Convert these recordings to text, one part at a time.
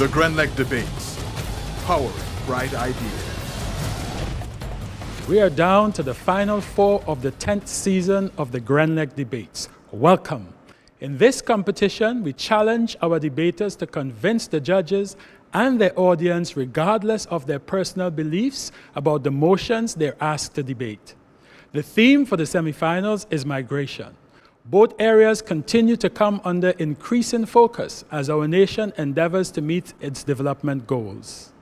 The Grenlec Debates, powering bright ideas. We are down to the final 4 of the 10th season of the Grenlec Debates. Welcome. In this competition, we challenge our debaters to convince the judges and their audience, regardless of their personal beliefs, about the motions they're asked to debate. The theme for the semifinals is migration. Both areas continue to come under increasing focus as our nation endeavors to meet its development goals.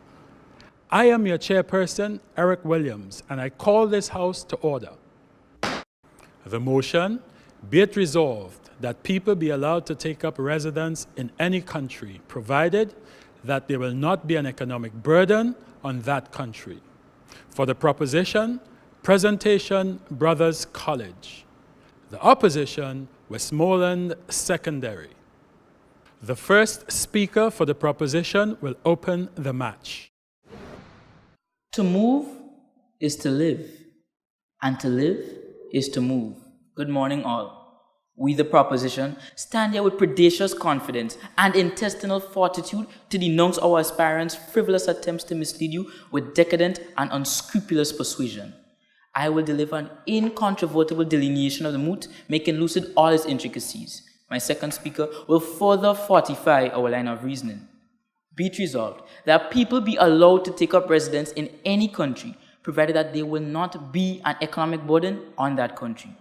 I am your chairperson, Eric Williams, and I call this House to order. The motion, be it resolved that people be allowed to take up residence in any country, provided that there will not be an economic burden on that country. For the proposition, presentation, Brothers College. The opposition, Westmorland Secondary. The first speaker for the proposition will open the match. To move is to live, and to live is to move. Good morning, all. We, the proposition, stand here with predacious confidence and intestinal fortitude to denounce our aspirants' frivolous attempts to mislead you with decadent and unscrupulous persuasion. I will deliver an incontrovertible delineation of the moot, making lucid all its intricacies. My second speaker will further fortify our line of reasoning. Be it resolved that people be allowed to take up residence in any country, provided that they will not be an economic burden on that country.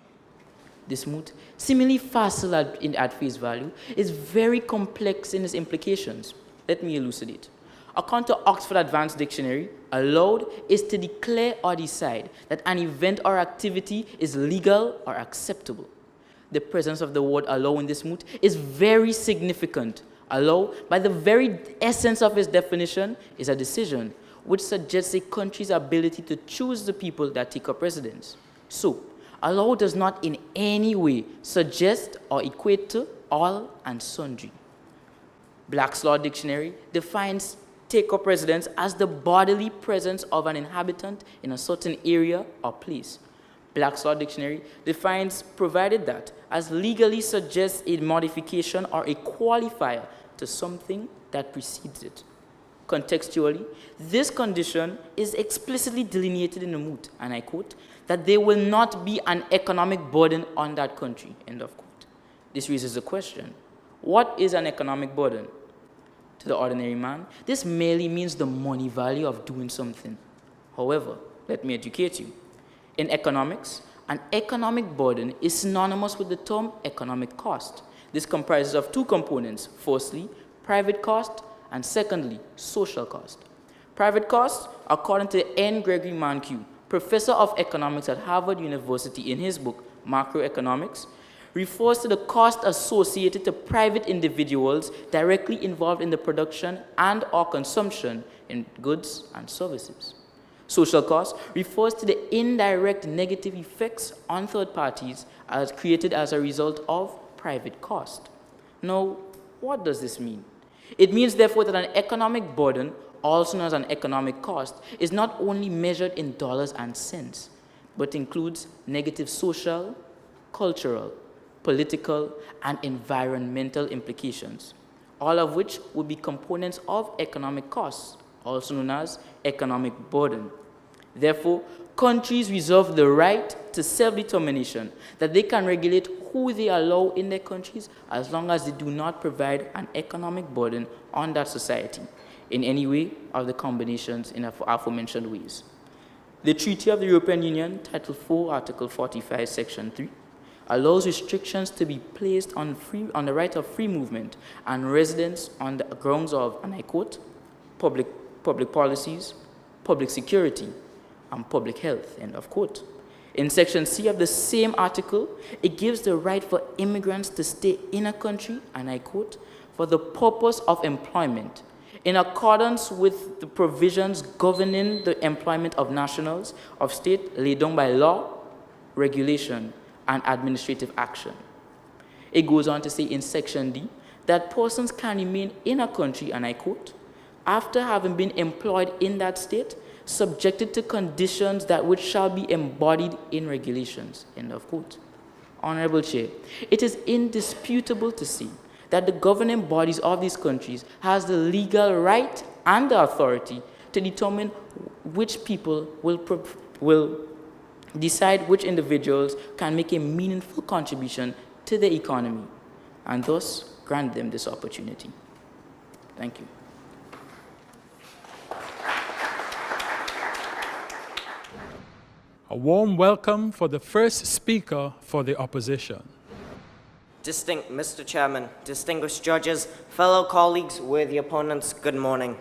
This moot, seemingly facile at face value, is very complex in its implications. Let me elucidate. According to Oxford Advanced Dictionary, allowed is to declare or decide that an event or activity is legal or acceptable. The presence of the word allow in this moot is very significant. Allow, by the very essence of its definition, is a decision which suggests a country's ability to choose the people that take up residence. So, allow does not in any way suggest or equate to all and sundry. Black's Law Dictionary defines take up residence as the bodily presence of an inhabitant in a certain area or place. Black's Law Dictionary defines provided that as legally suggests a modification or a qualifier to something that precedes it. Contextually, this condition is explicitly delineated in the moot, and I quote, that there will not be an economic burden on that country, end of quote. This raises the question, what is an economic burden? To the ordinary man, this merely means the money value of doing something. However, let me educate you. In economics, an economic burden is synonymous with the term economic cost. This comprises of 2 components. Firstly, private cost, and secondly, social cost. Private cost, according to N. Gregory Mankiw, professor of economics at Harvard University, in his book, Macroeconomics, refers to the cost associated to private individuals directly involved in the production and or consumption in goods and services. Social cost refers to the indirect negative effects on third parties as created as a result of private cost. Now, what does this mean? It means, therefore, that an economic burden, also known as an economic cost, is not only measured in dollars and cents, but includes negative social, cultural, political, and environmental implications, all of which would be components of economic costs, also known as economic burden. Therefore, countries reserve the right to self-determination, that they can regulate who they allow in their countries as long as they do not provide an economic burden on that society in any way of the combinations in aforementioned ways. The Treaty of the European Union, Title 4, Article 45, Section 3, allows restrictions to be placed on the right of free movement and residence on the grounds of, and I quote, public policies, public security, and public health, end of quote. In Section C of the same article, it gives the right for immigrants to stay in a country, and I quote, for the purpose of employment, in accordance with the provisions governing the employment of nationals of state laid down by law, regulation, and administrative action. It goes on to say in Section D that persons can remain in a country, and I quote, after having been employed in that state, subjected to conditions that which shall be embodied in regulations, end of quote. Honorable Chair, it is indisputable to see that the governing bodies of these countries has the legal right and the authority to determine which people will decide which individuals can make a meaningful contribution to the economy, and thus grant them this opportunity. Thank you. A warm welcome for the first speaker for the opposition. Distinct Mr. Chairman, distinguished judges, fellow colleagues, worthy opponents, good morning.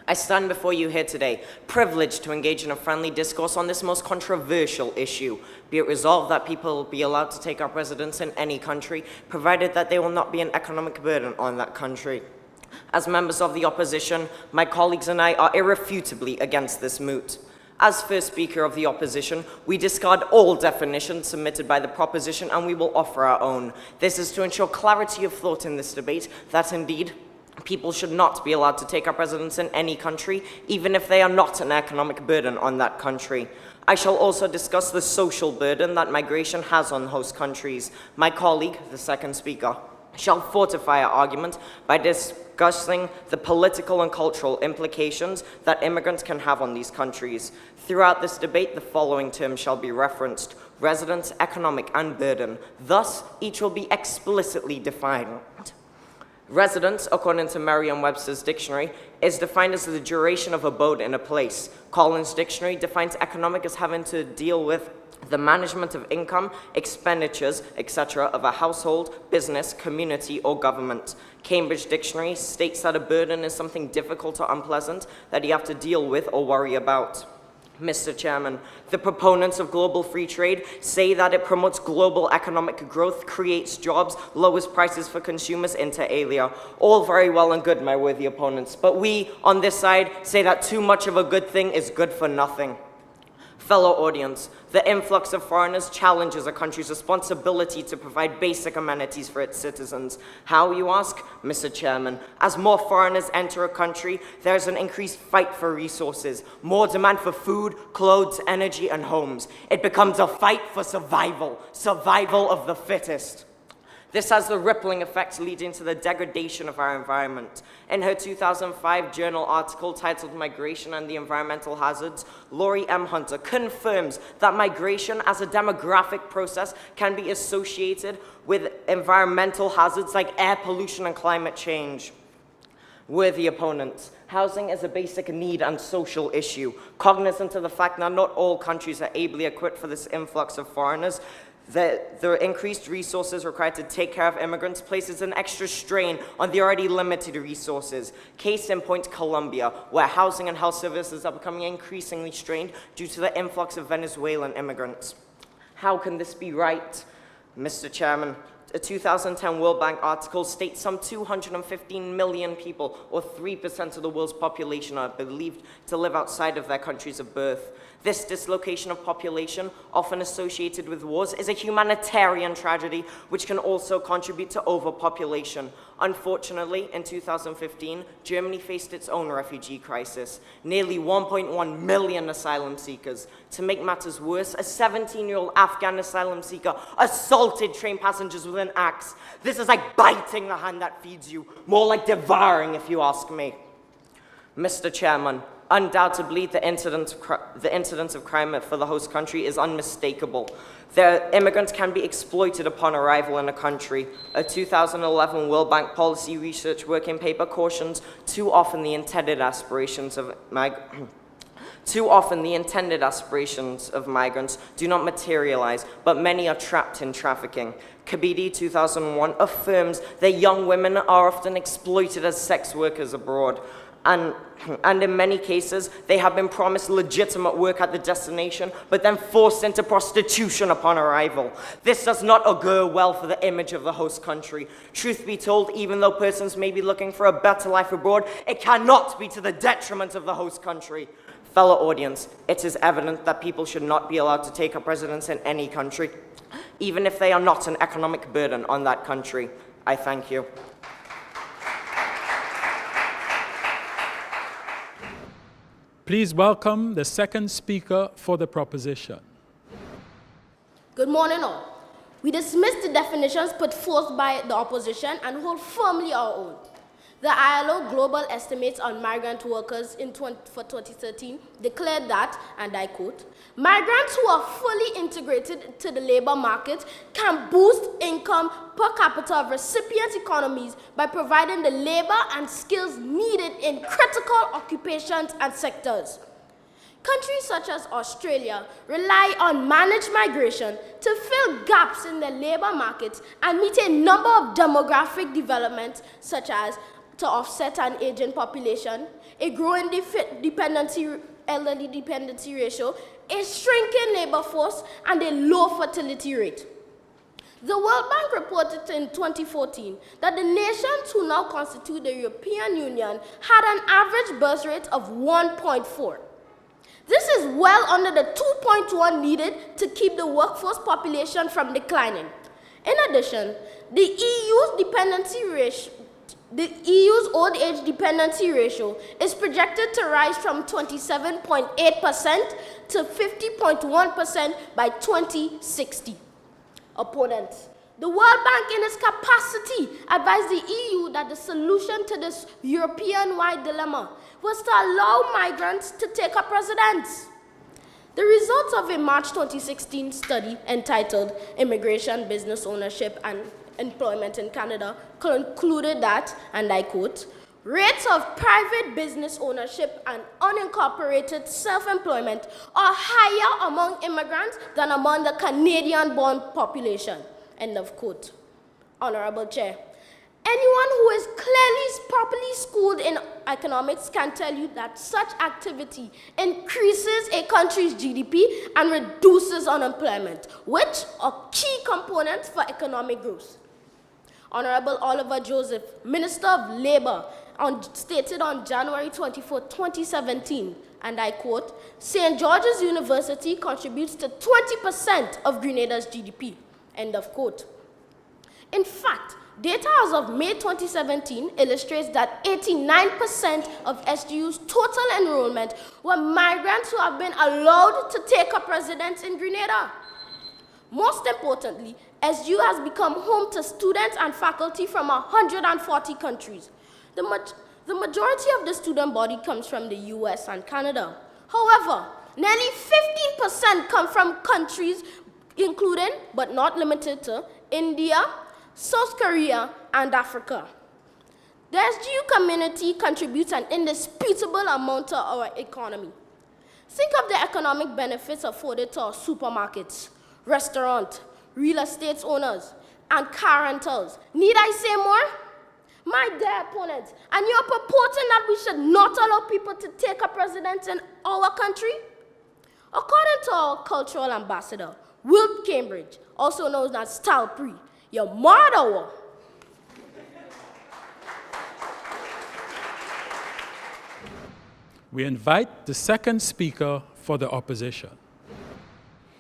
I stand before you here today, privileged to engage in a friendly discourse on this most controversial issue. Be it resolved that people be allowed to take up residence in any country, provided that they will not be an economic burden on that country. As members of the opposition, my colleagues and I are irrefutably against this moot. As first speaker of the opposition, we discard all definitions submitted by the proposition and we will offer our own. This is to ensure clarity of thought in this debate that indeed people should not be allowed to take up residence in any country, even if they are not an economic burden on that country. I shall also discuss the social burden that migration has on host countries. My colleague, the second speaker, shall fortify our argument by discussing the political and cultural implications that immigrants can have on these countries. Throughout this debate, the following terms shall be referenced: residence, economic, and burden. Thus, each will be explicitly defined. Residence, according to Merriam-Webster's dictionary, is defined as the duration of abode in a place. Collins' dictionary defines economic as having to deal with the management of income, expenditures, etc. of a household, business, community, or government. Cambridge Dictionary states that a burden is something difficult or unpleasant that you have to deal with or worry about. Mr. Chairman, the proponents of global free trade say that it promotes global economic growth, creates jobs, lowers prices for consumers, inter alia. All very well and good, my worthy opponents, but we, on this side, say that too much of a good thing is good for nothing. Fellow audience, the influx of foreigners challenges a country's responsibility to provide basic amenities for its citizens. How, you ask? Mr. Chairman, as more foreigners enter a country, there is an increased fight for resources, more demand for food, clothes, energy, and homes. It becomes a fight for survival, survival of the fittest. This has the rippling effects leading to the degradation of our environment. In her 2005 journal article titled Migration and the Environmental Hazards, Laurie M. Hunter confirms that migration as a demographic process can be associated with environmental hazards like air pollution and climate change. Worthy opponents, housing is a basic need and social issue. Cognizant of the fact that not all countries are ably equipped for this influx of foreigners, the increased resources required to take care of immigrants places an extra strain on the already limited resources. Case in point, Colombia, where housing and health services are becoming increasingly strained due to the influx of Venezuelan immigrants. How can this be right? Mr. Chairman, a 2010 World Bank article states some 215 million people, or 3% of the world's population, are believed to live outside of their countries of birth. This dislocation of population, often associated with wars, is a humanitarian tragedy which can also contribute to overpopulation. Unfortunately, in 2015, Germany faced its own refugee crisis. Nearly 1.1 million asylum seekers. To make matters worse, a 17-year-old Afghan asylum seeker assaulted train passengers with an axe. This is like biting the hand that feeds you, more like devouring if you ask me. Mr. Chairman, undoubtedly, the incidence of crime for the host country is unmistakable. The immigrants can be exploited upon arrival in a country. A 2011 World Bank Policy Research Working Paper cautions too often the intended aspirations of migrants do not materialize, but many are trapped in trafficking. Kabidi 2001 affirms that young women are often exploited as sex workers abroad. And in many cases, they have been promised legitimate work at the destination, but then forced into prostitution upon arrival. This does not augur well for the image of the host country. Truth be told, even though persons may be looking for a better life abroad, it cannot be to the detriment of the host country. Fellow audience, it is evident that people should not be allowed to take up residence in any country, even if they are not an economic burden on that country. I thank you. Please welcome the second speaker for the proposition. Good morning, all. We dismiss the definitions put forth by the opposition and hold firmly our own. The ILO Global Estimates on Migrant Workers for 2013 declared that, and I quote, migrants who are fully integrated to the labor market can boost income per capita of recipient economies by providing the labor and skills needed in critical occupations and sectors. Countries such as Australia rely on managed migration to fill gaps in the labor market and meet a number of demographic developments such as to offset an aging population, a growing elderly dependency ratio, a shrinking labor force, and a low fertility rate. The World Bank reported in 2014 that the nations who now constitute the European Union had an average birth rate of 1.4. This is well under the 2.1 needed to keep the workforce population from declining. In addition, the EU's old age dependency ratio is projected to rise from 27.8% to 50.1% by 2060. Opponents. The World Bank, in its capacity, advised the EU that the solution to this European-wide dilemma was to allow migrants to take up residence. The results of a March 2016 study entitled Immigration, Business Ownership, and Employment in Canada concluded that, and I quote, rates of private business ownership and unincorporated self-employment are higher among immigrants than among the Canadian-born population, end of quote. Honorable Chair, anyone who is clearly properly schooled in economics can tell you that such activity increases a country's GDP and reduces unemployment, which are key components for economic growth. Honorable Oliver Joseph, Minister of Labour, stated on January 24, 2017, and I quote, St. George's University contributes to 20% of Grenada's GDP, end of quote. In fact, data as of May 2017 illustrates that 89% of SGU's total enrollment were migrants who have been allowed to take up residence in Grenada. Most importantly, SGU has become home to students and faculty from 140 countries. The majority of the student body comes from the US and Canada. However, nearly 15% come from countries including, but not limited to, India, South Korea, and Africa. The SGU community contributes an indisputable amount to our economy. Think of the economic benefits afforded to our supermarkets, restaurants, real estate owners, and car rentals. Need I say more? My dear opponents, and you're purporting that we should not allow people to take up residence in our country? According to our cultural ambassador, Wilt Cambridge, also known as Stalpri, your mother. We invite the second speaker for the opposition.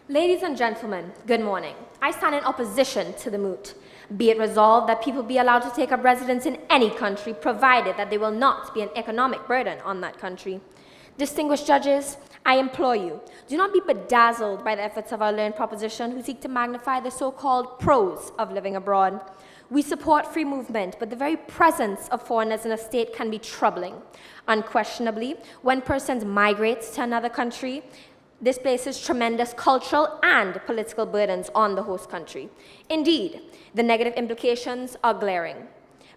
Ladies and gentlemen, good morning. I stand in opposition to the moot. Be it resolved that people be allowed to take up residence in any country, provided that they will not be an economic burden on that country. Distinguished judges, I implore you, do not be bedazzled by the efforts of our learned proposition who seek to magnify the so-called pros of living abroad. We support free movement, but the very presence of foreigners in a state can be troubling. Unquestionably, when persons migrate to another country, this places tremendous cultural and political burdens on the host country. Indeed, the negative implications are glaring.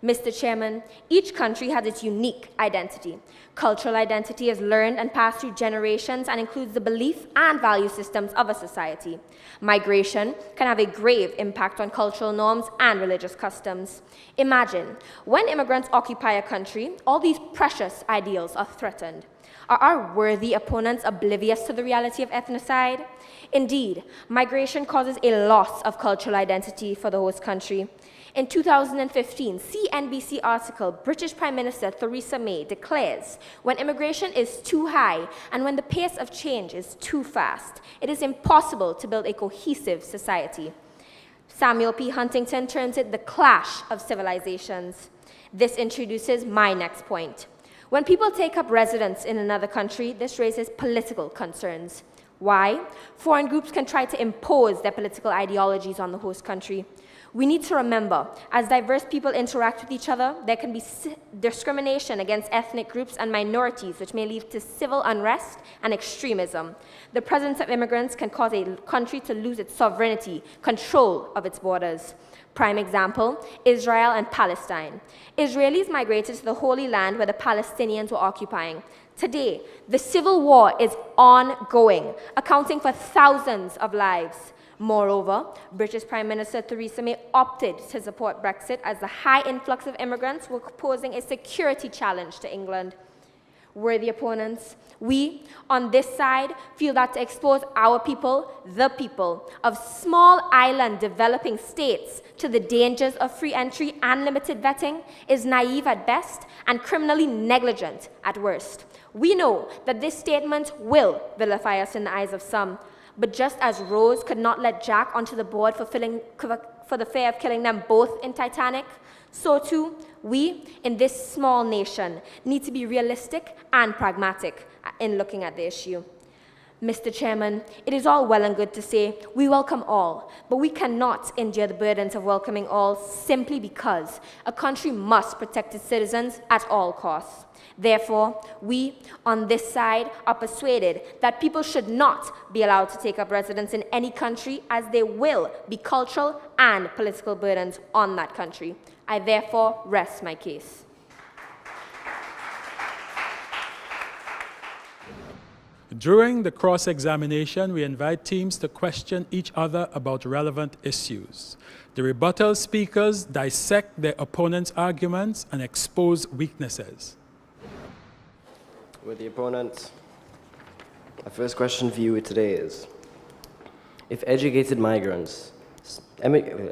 Mr. Chairman, each country has its unique identity. Cultural identity is learned and passed through generations and includes the belief and value systems of a society. Migration can have a grave impact on cultural norms and religious customs. Imagine, when immigrants occupy a country, all these precious ideals are threatened. Are our worthy opponents oblivious to the reality of ethnocide? Indeed, migration causes a loss of cultural identity for the host country. In 2015, CNBC article, British Prime Minister Theresa May declares, when immigration is too high and when the pace of change is too fast, it is impossible to build a cohesive society. Samuel P. Huntington terms it the clash of civilizations. This introduces my next point. When people take up residence in another country, this raises political concerns. Why? Foreign groups can try to impose their political ideologies on the host country. We need to remember, as diverse people interact with each other, there can be discrimination against ethnic groups and minorities, which may lead to civil unrest and extremism. The presence of immigrants can cause a country to lose its sovereignty, control of its borders. Prime example, Israel and Palestine. Israelis migrated to the Holy Land where the Palestinians were occupying. Today, the civil war is ongoing, accounting for thousands of lives. Moreover, British Prime Minister Theresa May opted to support Brexit as the high influx of immigrants were posing a security challenge to England. Worthy opponents, we, on this side, feel that to expose our people, the people, of small island developing states to the dangers of free entry and limited vetting is naive at best and criminally negligent at worst. We know that this statement will vilify us in the eyes of some, but just as Rose could not let Jack onto the board for the fear of killing them both in Titanic, so too, we, in this small nation, need to be realistic and pragmatic in looking at the issue. Mr. Chairman, it is all well and good to say we welcome all, but we cannot endure the burdens of welcoming all simply because a country must protect its citizens at all costs. Therefore, we, on this side, are persuaded that people should not be allowed to take up residence in any country, as there will be cultural and political burdens on that country. I therefore rest my case. During the cross-examination, we invite teams to question each other about relevant issues. The rebuttal speakers dissect their opponent's arguments and expose weaknesses. With the opponent, my first question for you today is, if educated migrants,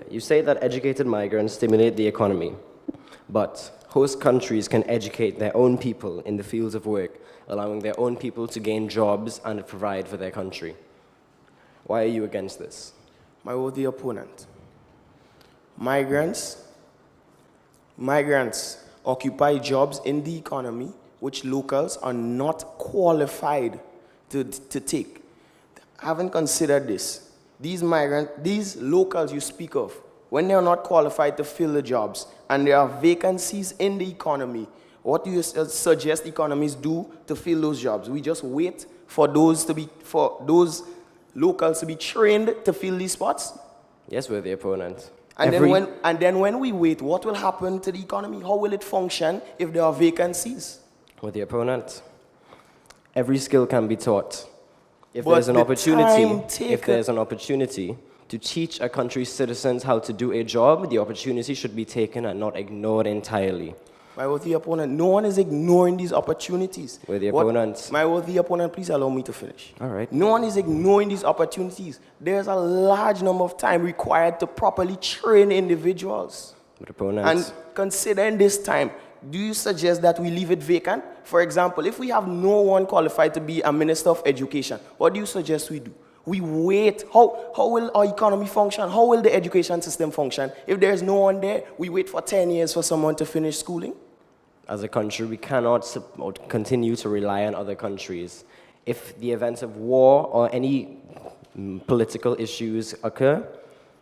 you say that educated migrants stimulate the economy, but host countries can educate their own people in the fields of work, allowing their own people to gain jobs and provide for their country. Why are you against this? My worthy opponent, migrants occupy jobs in the economy which locals are not qualified to take. I haven't considered this. These locals you speak of, when they are not qualified to fill the jobs and there are vacancies in the economy, what do you suggest economies do to fill those jobs? We just wait for those locals to be trained to fill these spots? Yes, we're the opponent. And then when we wait, what will happen to the economy? How will it function if there are vacancies? With the opponent, every skill can be taught. If there's an opportunity to teach a country's citizens how to do a job, the opportunity should be taken and not ignored entirely. My worthy opponent, no one is ignoring these opportunities. With the opponent. My worthy opponent, please allow me to finish. All right. No one is ignoring these opportunities. There's a large number of time required to properly train individuals. With opponents. And considering this time, do you suggest that we leave it vacant? For example, if we have no one qualified to be a minister of education, what do you suggest we do? We wait. How will our economy function? How will the education system function? If there's no one there, we wait for 10 years for someone to finish schooling? As a country, we cannot continue to rely on other countries. If the events of war or any political issues occur,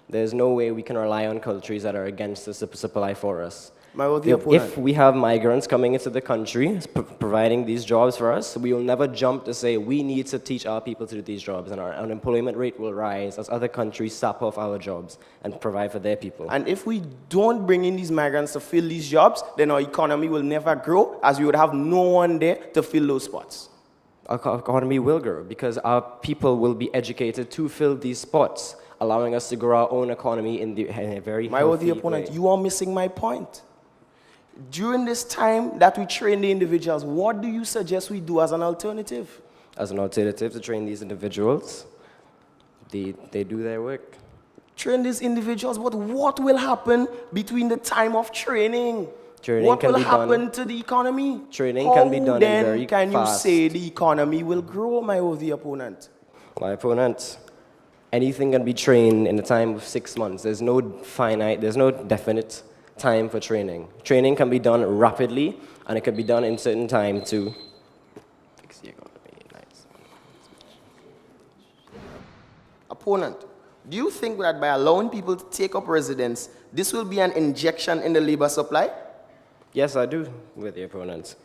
there's no way we can rely on countries that are against us to supply for us. If we have migrants coming into the country, providing these jobs for us, we will never jump to say we need to teach our people to do these jobs, and our unemployment rate will rise as other countries sap off our jobs and provide for their people. And if we don't bring in these migrants to fill these jobs, then our economy will never grow, as we would have no one there to fill those spots. Our economy will grow because our people will be educated to fill these spots, allowing us to grow our own economy in a very My worthy opponent, you are missing my point. During this time that we train the individuals, what do you suggest we do as an alternative? As an alternative to train these individuals, they do their work. Train these individuals, but what will happen between the time of training? What will happen to the economy? Training can be done in very fast. How then can you say the economy will grow, my worthy opponent? My opponent, anything can be trained in a time of 6 months. There's no definite time for training. Training can be done rapidly, and it can be done in certain time to fix the economy. Nice. opponent, do you think that by allowing people to take up residence, this will be an injection in the labor supply? Yes, I do, with the opponents.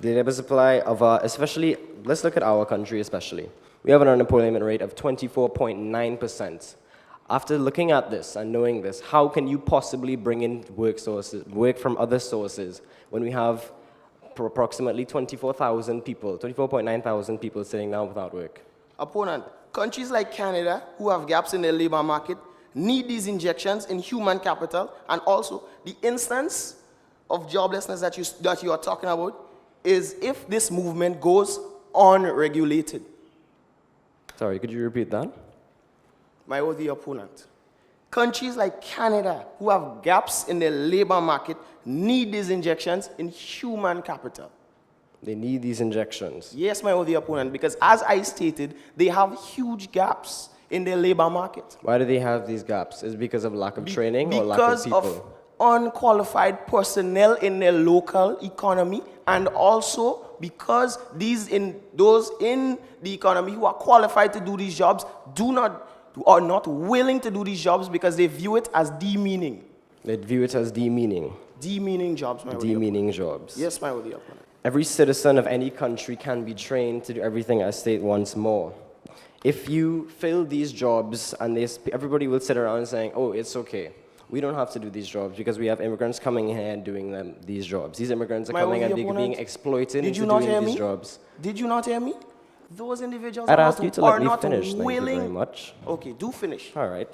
The labor supply of especially, let's look at our country especially. We have an unemployment rate of 24.9%. After looking at this and knowing this, how can you possibly bring in work from other sources when we have approximately 24,000 people, 24.9 thousand people sitting down without work? Opponent, countries like Canada, who have gaps in their labor market, need these injections in human capital, and also the instance of joblessness that you are talking about is if this movement goes unregulated. Sorry, could you repeat that? My worthy opponent. Countries like Canada, who have gaps in their labor market, need these injections in human capital. They need these injections. Yes, my worthy opponent, because as I stated, they have huge gaps in their labor market. Why do they have these gaps? Is it because of lack of training or lack of people? Because of unqualified personnel in their local economy, and also because those in the economy who are qualified to do these jobs are not willing to do these jobs because they view it as demeaning. They view it as demeaning. Demeaning jobs, my worthy Demeaning opponent. jobs. Yes, my worthy opponent. Every citizen of any country can be trained to do everything I state once more. If you fill these jobs and everybody will sit around saying, oh, it's okay. We don't have to do these jobs because we have immigrants coming here and doing these jobs. These immigrants are coming and being exploited into doing these jobs. Did you not hear me? Those individuals I'd are ask not, you to let are me not finish. willing. Thank you very much. Okay, do finish. All right.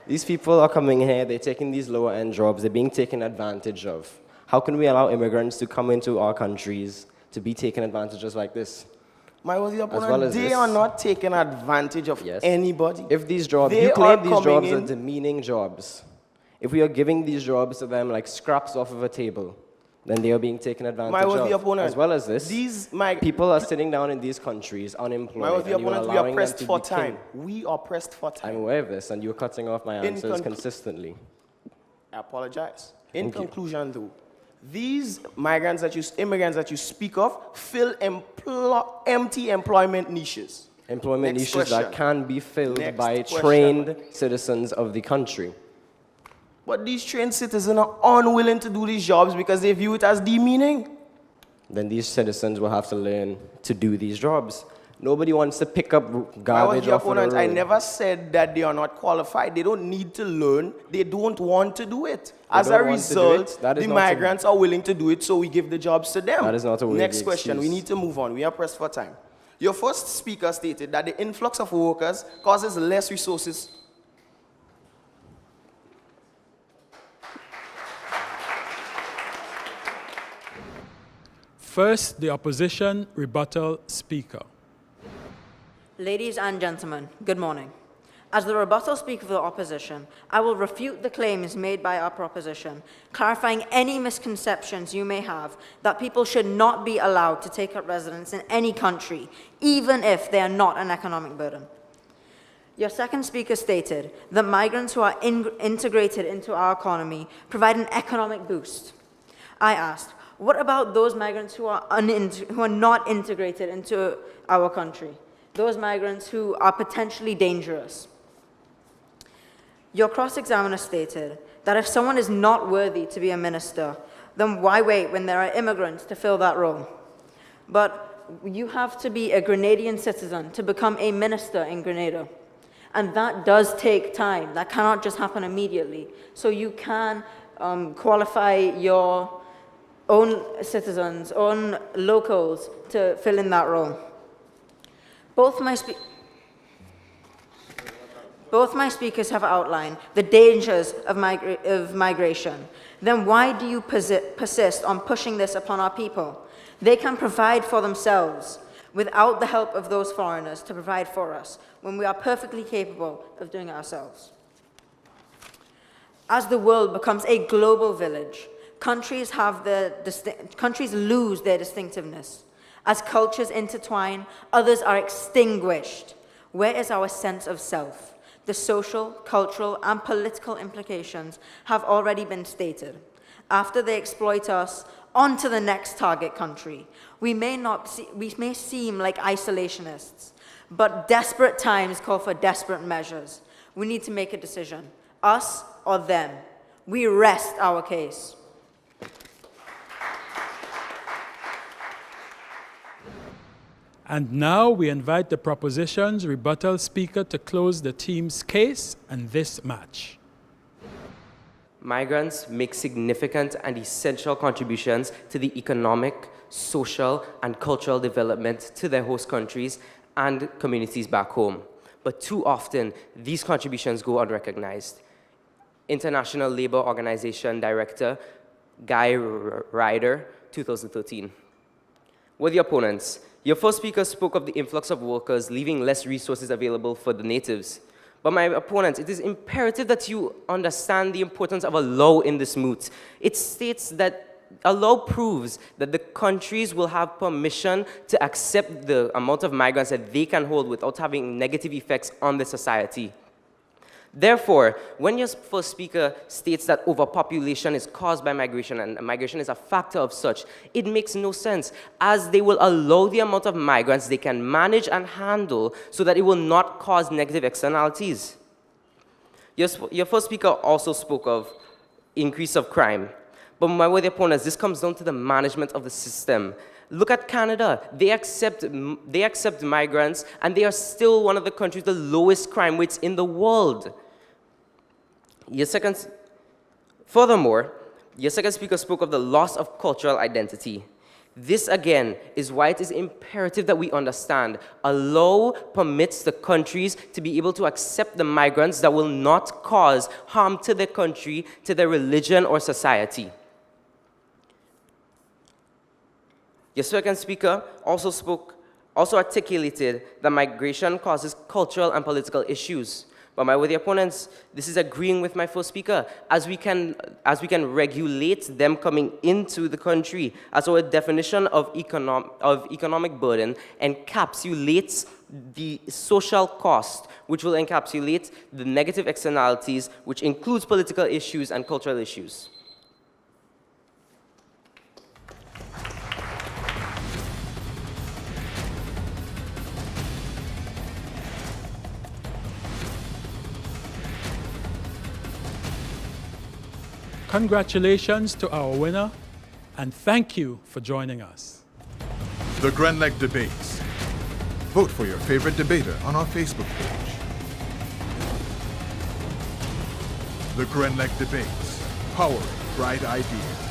These people are coming here, they're taking these lower-end jobs, they're being taken advantage of. How can we allow immigrants to come into our countries to be taken advantage of like this? My worthy opponent, they are not taking advantage of anybody. If these jobs, you claim these jobs are demeaning jobs. If we are giving these jobs to them like scraps off of a table, then they are being taken advantage of. As well as this, people are sitting down in these countries unemployed. My worthy opponent, we are pressed for time. We are pressed for time. I'm aware of this, and you're cutting off my answers consistently. I apologize. In conclusion, though, these immigrants that you speak of fill empty employment niches. Employment niches that can be filled by trained citizens of the country. But these trained citizens are unwilling to do these jobs because they view it as demeaning. Then these citizens will have to learn to do these jobs. Nobody wants to pick up garbage off the road. I never said that they are not qualified. They don't need to learn. They don't want to do it. As a result, the migrants are willing to do it, so we give the jobs to them. That is not a worthy Next question. We need to move on. We are pressed for time. Your first speaker stated that the influx of workers causes less resources. First, the opposition rebuttal speaker. Ladies and gentlemen, good morning. As the rebuttal speaker for the opposition, I will refute the claims made by our proposition, clarifying any misconceptions you may have that people should not be allowed to take up residence in any country, even if they are not an economic burden. Your second speaker stated that migrants who are integrated into our economy provide an economic boost. I asked, what about those migrants who are not integrated into our country? Those migrants who are potentially dangerous. Your cross-examiner stated that if someone is not worthy to be a minister, then why wait when there are immigrants to fill that role? But you have to be a Grenadian citizen to become a minister in Grenada. And that does take time. That cannot just happen immediately. So you can qualify your own citizens, own locals to fill in that role. Both my speakers have outlined the dangers of migration. Then why do you persist on pushing this upon our people? They can provide for themselves without the help of those foreigners to provide for us when we are perfectly capable of doing it ourselves. As the world becomes a global village, countries lose their distinctiveness. As cultures intertwine, others are extinguished. Where is our sense of self? The social, cultural, and political implications have already been stated. After they exploit us, on to the next target country. We may seem like isolationists, But desperate times call for desperate measures. We need to make a decision, us or them. We rest our case. And now we invite the proposition's rebuttal speaker to close the team's case and this match. Migrants make significant and essential contributions to the economic, social, and cultural development to their host countries and communities back home. But too often, these contributions go unrecognized. International Labour Organization Director Guy Ryder, 2013. With the opponents, your first speaker spoke of the influx of workers leaving less resources available for the natives. But my opponents, it is imperative that you understand the importance of a law in this moot. It states that a law proves that the countries will have permission to accept the amount of migrants that they can hold without having negative effects on the society. Therefore, when your first speaker states that overpopulation is caused by migration and migration is a factor of such, it makes no sense, as they will allow the amount of migrants they can manage and handle so that it will not cause negative externalities. Your first speaker also spoke of increase of crime. But my way, the opponents, this comes down to the management of the system. Look at Canada. They accept migrants, and they are still one of the countries with the lowest crime rates in the world. Furthermore, your second speaker spoke of the loss of cultural identity. This, again, is why it is imperative that we understand a law permits the countries to be able to accept the migrants that will not cause harm to their country, to their religion, or society. Your second speaker also articulated that migration causes cultural and political issues. But with the opponents, this is agreeing with my first speaker, as we can regulate them coming into the country, as our definition of economic burden encapsulates the social cost, which will encapsulate the negative externalities, which includes political issues and cultural issues. Congratulations to our winner, and thank you for joining us. The Grenlec Debates. Vote for your favorite debater on our Facebook page. The Grenlec Debates. Powering bright ideas.